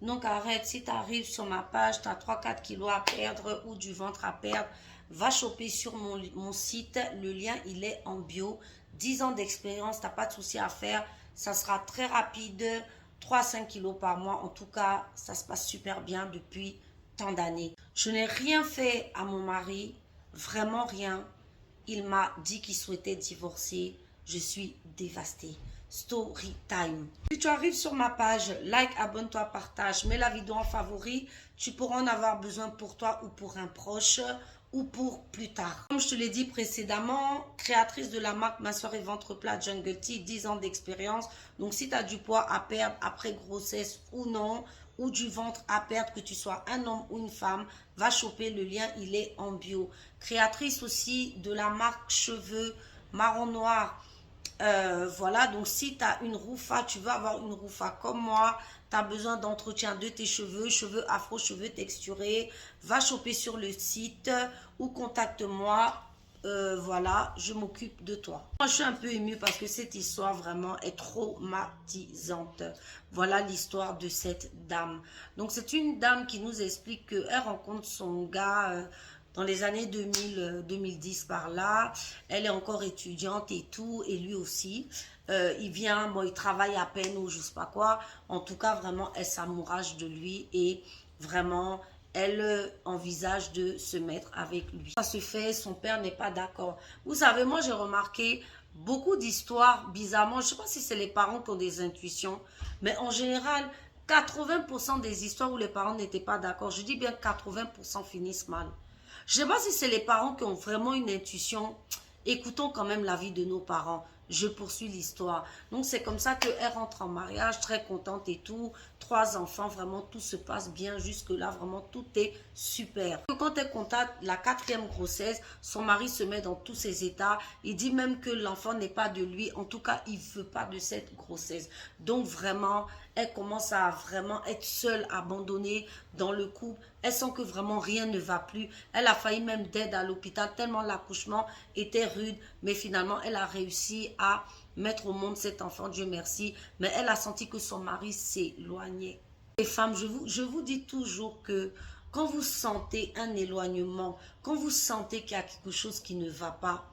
Donc arrête, si tu arrives sur ma page, tu as 3-4 kilos à perdre ou du ventre à perdre, va choper sur mon site. Le lien, il est en bio. 10 ans d'expérience, tu n'as pas de souci à faire. Ça sera très rapide, 3-5 kilos par mois. En tout cas, ça se passe super bien depuis tant d'années. Je n'ai rien fait à mon mari, vraiment rien. Il m'a dit qu'il souhaitait divorcer. Je suis dévastée. Story time. Si tu arrives sur ma page, like, abonne-toi, partage, mets la vidéo en favori. Tu pourras en avoir besoin pour toi ou pour un proche ou pour plus tard. Comme je te l'ai dit précédemment, créatrice de la marque Minceur et Ventre Plat Jungle Tea, 10 ans d'expérience. Donc si tu as du poids à perdre après grossesse ou non, ou du ventre à perdre, que tu sois un homme ou une femme, va choper, le lien, il est en bio. Créatrice aussi de la marque Cheveux Marron Noir. Voilà, donc si tu as une roufa, tu veux avoir une roufa comme moi, tu as besoin d'entretien de tes cheveux, cheveux afro, cheveux texturés, va choper sur le site ou contacte-moi. Voilà, je m'occupe de toi. Moi, je suis un peu émue parce que cette histoire vraiment est traumatisante. Voilà l'histoire de cette dame. Donc, c'est une dame qui nous explique qu'elle rencontre son gars dans les années 2000, 2010 par là. Elle est encore étudiante et tout, et lui aussi. Il vient, bon, il travaille à peine ou je sais pas quoi. En tout cas, vraiment, elle s'amourage de lui et vraiment, elle envisage de se mettre avec lui. Ça se fait, son père n'est pas d'accord. Vous savez, moi j'ai remarqué beaucoup d'histoires, bizarrement, je ne sais pas si c'est les parents qui ont des intuitions, mais en général, 80% des histoires où les parents n'étaient pas d'accord, je dis bien 80% finissent mal. Je ne sais pas si c'est les parents qui ont vraiment une intuition. Écoutons quand même l'avis de nos parents. Je poursuis l'histoire. Donc, c'est comme ça qu'elle rentre en mariage, très contente et tout. 3 enfants, vraiment, tout se passe bien jusque-là. Vraiment, tout est super. Quand elle constate la 4e grossesse, son mari se met dans tous ses états. Il dit même que l'enfant n'est pas de lui. En tout cas, il ne veut pas de cette grossesse. Donc, vraiment, elle commence à vraiment être seule, abandonnée dans le couple. Elle sent que vraiment rien ne va plus. Elle a failli même d'aide à l'hôpital tellement l'accouchement était rude. Mais finalement, elle a réussi à mettre au monde cet enfant, Dieu merci. Mais elle a senti que son mari s'éloignait. Les femmes, je vous dis toujours que quand vous sentez un éloignement, quand vous sentez qu'il y a quelque chose qui ne va pas,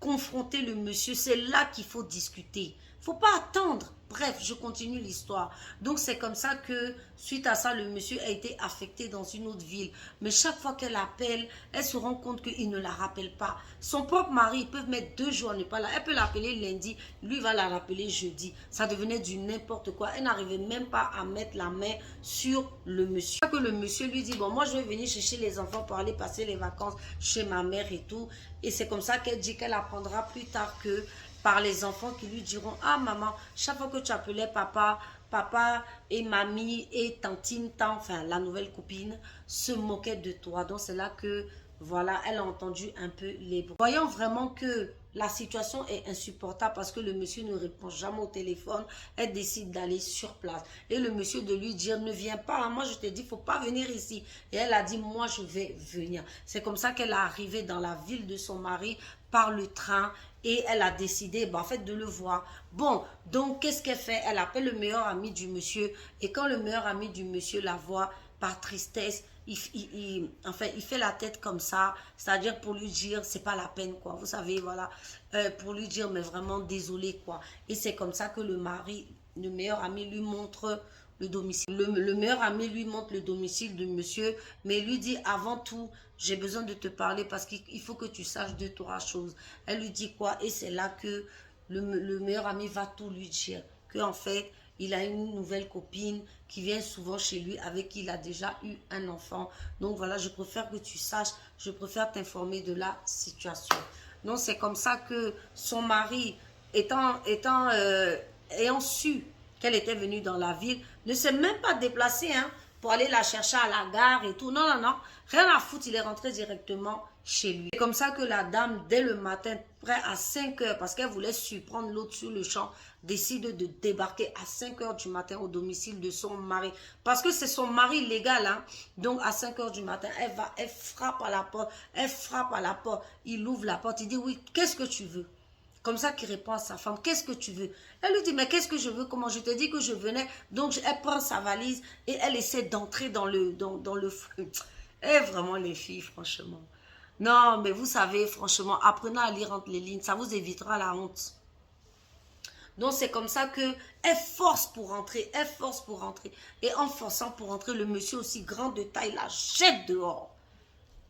confrontez le monsieur, c'est là qu'il faut discuter. Il ne faut pas attendre. Bref, je continue l'histoire. Donc, c'est comme ça que, suite à ça, le monsieur a été affecté dans une autre ville. Mais chaque fois qu'elle appelle, elle se rend compte qu'il ne la rappelle pas. Son propre mari, ils peuvent mettre 2 jours à ne pas là. Elle peut l'appeler lundi, lui va la rappeler jeudi. Ça devenait du n'importe quoi. Elle n'arrivait même pas à mettre la main sur le monsieur. Que le monsieur lui dit, bon, moi, je vais venir chercher les enfants pour aller passer les vacances chez ma mère et tout. Et c'est comme ça qu'elle dit qu'elle apprendra plus tard que par les enfants qui lui diront, ah maman, chaque fois que tu appelais papa, papa et mamie et tantine, enfin la nouvelle copine, se moquaient de toi. Donc c'est là que, voilà, elle a entendu un peu les bruits. Voyons vraiment que la situation est insupportable parce que le monsieur ne répond jamais au téléphone. Elle décide d'aller sur place. Et le monsieur de lui dire, ne viens pas, hein, moi je te dis, il ne faut pas venir ici. Et elle a dit, moi je vais venir. C'est comme ça qu'elle est arrivée dans la ville de son mari par le train. Et elle a décidé, en fait, de le voir. Bon, donc, qu'est-ce qu'elle fait? Elle appelle le meilleur ami du monsieur. Et quand le meilleur ami du monsieur la voit, par tristesse, enfin, il fait la tête comme ça. C'est-à-dire pour lui dire, c'est pas la peine, quoi. Vous savez, voilà. Pour lui dire, mais vraiment désolé, quoi. Et c'est comme ça que le mari, le meilleur ami lui montre le domicile. Le meilleur ami lui montre le domicile de monsieur, mais lui dit avant tout, j'ai besoin de te parler parce qu'il faut que tu saches 2-3 choses. Elle lui dit quoi? Et c'est là que le meilleur ami va tout lui dire. Qu'en fait, il a une nouvelle copine qui vient souvent chez lui avec qui il a déjà eu un enfant. Donc voilà, je préfère que tu saches, je préfère t'informer de la situation. Donc c'est comme ça que son mari, ayant su qu'elle était venue dans la ville, ne s'est même pas déplacé pour aller la chercher à la gare et tout. Non, non, non. Rien à foutre, il est rentré directement chez lui. C'est comme ça que la dame, dès le matin, près à 5 heures, parce qu'elle voulait surprendre l'autre sur le champ, décide de débarquer à 5 heures du matin au domicile de son mari. Parce que c'est son mari légal. Donc, à 5 heures du matin, elle frappe à la porte. Elle frappe à la porte. Il ouvre la porte. Il dit, oui, qu'est-ce que tu veux? Comme ça qu'il répond à sa femme, qu'est-ce que tu veux? Elle lui dit, mais qu'est-ce que je veux? Comment je te dis que je venais? Donc, elle prend sa valise et elle essaie d'entrer dans le feu. Et vraiment, les filles, franchement. Non, mais vous savez, franchement, apprenez à lire entre les lignes. Ça vous évitera la honte. Donc, c'est comme ça que elle force pour rentrer. Elle force pour rentrer. Et en forçant pour rentrer, le monsieur aussi grand de taille la jette dehors.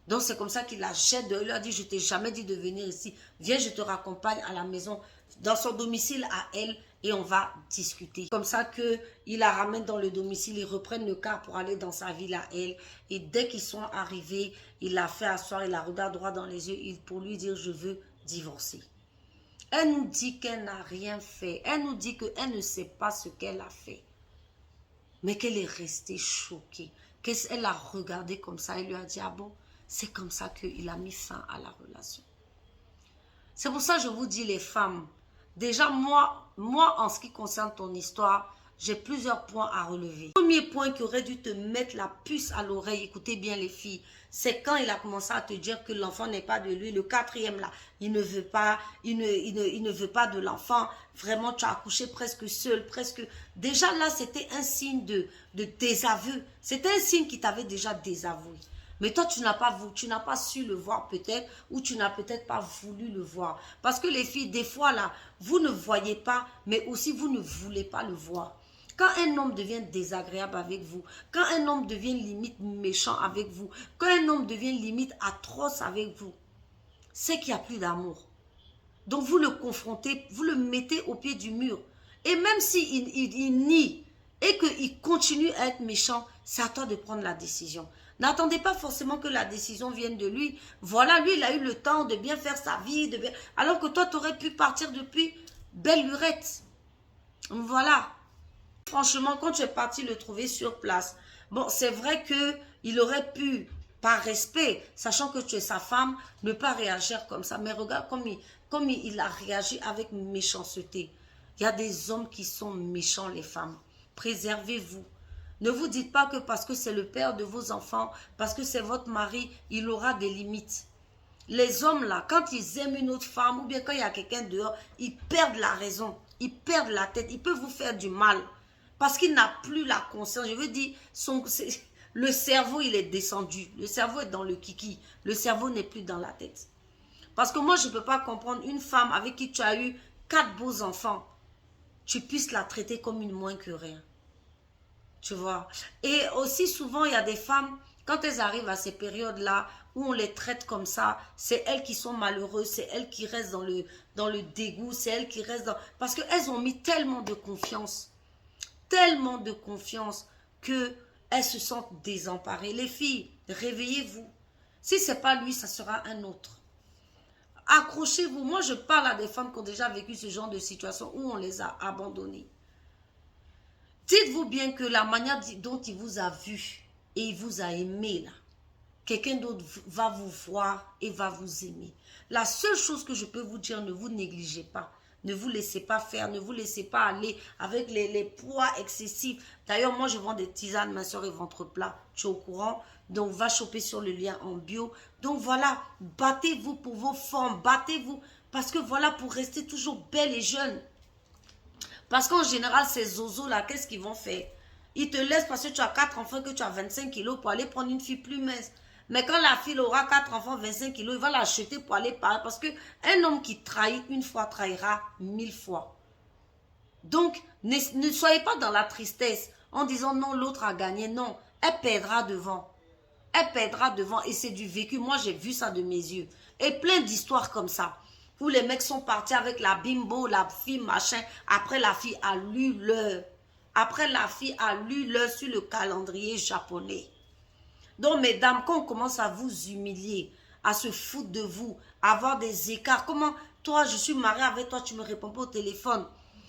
Donc, c'est comme ça qu'il la jette dehors. Il lui a dit, je t'ai jamais dit de venir ici. Viens, je te raccompagne à la maison, dans son domicile à elle, et on va discuter. Comme ça qu'il la ramène dans le domicile, ils reprennent le car pour aller dans sa ville à elle. Et dès qu'ils sont arrivés, il la fait asseoir, il la regarde droit dans les yeux pour lui dire, je veux divorcer. Elle nous dit qu'elle n'a rien fait. Elle nous dit qu'elle ne sait pas ce qu'elle a fait. Mais qu'elle est restée choquée. Elle l'a regardé comme ça et lui a dit, ah bon? C'est comme ça qu'il a mis fin à la relation. C'est pour ça que je vous dis les femmes, déjà moi en ce qui concerne ton histoire, j'ai plusieurs points à relever. Le premier point qui aurait dû te mettre la puce à l'oreille, écoutez bien les filles, c'est quand il a commencé à te dire que l'enfant n'est pas de lui. Le quatrième là, il ne veut pas, il ne veut pas de l'enfant. Vraiment, tu as accouché presque seul, presque. Déjà là, c'était un signe de désaveu. C'était un signe qui t'avait déjà désavoué. Mais toi, tu n'as pas su le voir peut-être, ou tu n'as peut-être pas voulu le voir. Parce que les filles, des fois là, vous ne voyez pas, mais aussi vous ne voulez pas le voir. Quand un homme devient désagréable avec vous, quand un homme devient limite méchant avec vous, quand un homme devient limite atroce avec vous, c'est qu'il n'y a plus d'amour. Donc vous le confrontez, vous le mettez au pied du mur. Et même s'il il nie et qu'il continue à être méchant, c'est à toi de prendre la décision. N'attendez pas forcément que la décision vienne de lui. Voilà, lui, il a eu le temps de bien faire sa vie, alors que toi, tu aurais pu partir depuis belle lurette. Voilà. Franchement, quand tu es parti le trouver sur place, bon, c'est vrai qu'il aurait pu, par respect, sachant que tu es sa femme, ne pas réagir comme ça. Mais regarde comme il a réagi avec méchanceté. Il y a des hommes qui sont méchants, les femmes. Préservez-vous. Ne vous dites pas que parce que c'est le père de vos enfants, parce que c'est votre mari, il aura des limites. Les hommes là, quand ils aiment une autre femme, ou bien quand il y a quelqu'un dehors, ils perdent la raison, ils perdent la tête, ils peuvent vous faire du mal. Parce qu'il n'a plus la conscience. Je veux dire, le cerveau, il est descendu. Le cerveau est dans le kiki. Le cerveau n'est plus dans la tête. Parce que moi, je ne peux pas comprendre une femme avec qui tu as eu 4 beaux enfants, tu puisses la traiter comme une moins que rien. Tu vois. Et aussi souvent, il y a des femmes, quand elles arrivent à ces périodes-là, où on les traite comme ça, c'est elles qui sont malheureuses, c'est elles qui restent dans le dégoût, c'est elles qui restent dans... Parce qu'elles ont mis tellement de confiance qu'elles se sentent désemparées. Les filles, réveillez-vous. Si ce n'est pas lui, ça sera un autre. Accrochez-vous. Moi, je parle à des femmes qui ont déjà vécu ce genre de situation où on les a abandonnées. Dites-vous bien que la manière dont il vous a vu et il vous a aimé, là, quelqu'un d'autre va vous voir et va vous aimer. La seule chose que je peux vous dire, ne vous négligez pas. Ne vous laissez pas faire, ne vous laissez pas aller avec les poids excessifs. D'ailleurs, moi, je vends des tisanes, ma soeur, et ventre plat. Tu es au courant? Donc, va choper sur le lien en bio. Donc, voilà, battez-vous pour vos formes, battez-vous. Parce que voilà, pour rester toujours belle et jeune. Parce qu'en général, ces zozos-là, qu'est-ce qu'ils vont faire? Ils te laissent parce que tu as 4 enfants, que tu as 25 kilos pour aller prendre une fille plus mince. Mais quand la fille aura 4 enfants, 25 kilos, il va l'acheter pour aller parler. Parce qu'un homme qui trahit une fois, trahira 1000 fois. Donc, ne soyez pas dans la tristesse en disant non, l'autre a gagné. Non, elle perdra devant. Elle perdra devant et c'est du vécu. Moi, j'ai vu ça de mes yeux. Et plein d'histoires comme ça. Où les mecs sont partis avec la bimbo, la fille, machin. Après, la fille a lu l'heure. Après, la fille a lu l'heure sur le calendrier japonais. Donc, mesdames, quand on commence à vous humilier, à se foutre de vous, à avoir des écarts, comment, toi, je suis mariée avec toi, tu ne me réponds pas au téléphone.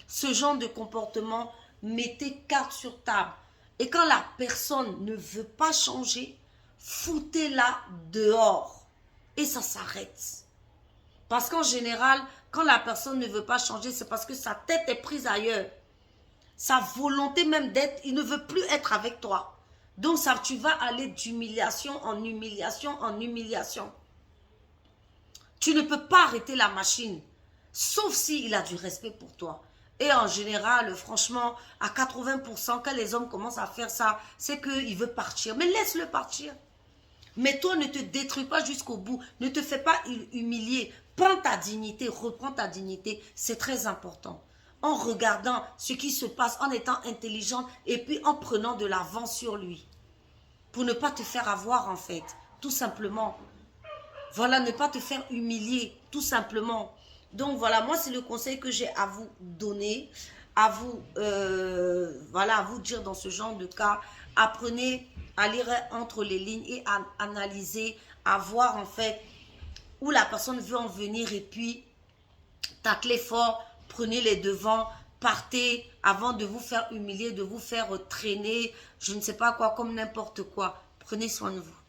Ce genre de comportement, mettez carte sur table. Et quand la personne ne veut pas changer, foutez-la dehors. Et ça s'arrête. Parce qu'en général, quand la personne ne veut pas changer, c'est parce que sa tête est prise ailleurs. Sa volonté même d'être, il ne veut plus être avec toi. Donc ça, tu vas aller d'humiliation en humiliation en humiliation. Tu ne peux pas arrêter la machine. Sauf s'il a du respect pour toi. Et en général, franchement, à 80%, quand les hommes commencent à faire ça, c'est qu'il veut partir. Mais laisse-le partir. Mais toi, ne te détruis pas jusqu'au bout. Ne te fais pas humilier. Prends ta dignité, reprends ta dignité. C'est très important. En regardant ce qui se passe, en étant intelligente et puis en prenant de l'avance sur lui. Pour ne pas te faire avoir, en fait. Tout simplement. Voilà, ne pas te faire humilier. Tout simplement. Donc voilà, moi c'est le conseil que j'ai à vous donner, à vous, voilà, à vous dire dans ce genre de cas. Apprenez à lire entre les lignes et à analyser, à voir en fait où la personne veut en venir et puis taclez fort, prenez les devants, partez avant de vous faire humilier, de vous faire traîner, je ne sais pas quoi, comme n'importe quoi. Prenez soin de vous.